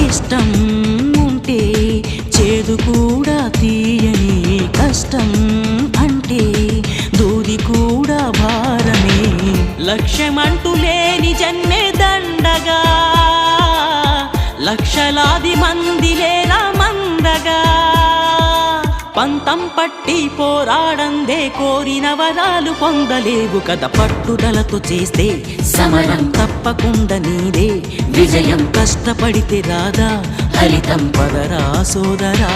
ఇష్టం ఉంటే చేదు కూడా తీయని కష్టం అంటే దూది కూడా భారమే లక్ష్యమంటూ లేని జన్మే దండగా లక్షలాది మంది లేరా మందగా పంతం పట్టి పోరాడందే కోరిన వరాలు పొందలేవు కదా పట్టుదలతో చేస్తే సమరం తప్పకుండా నీదే విజయం కష్టపడితే రాదా ఫలితం పదరా సోదరా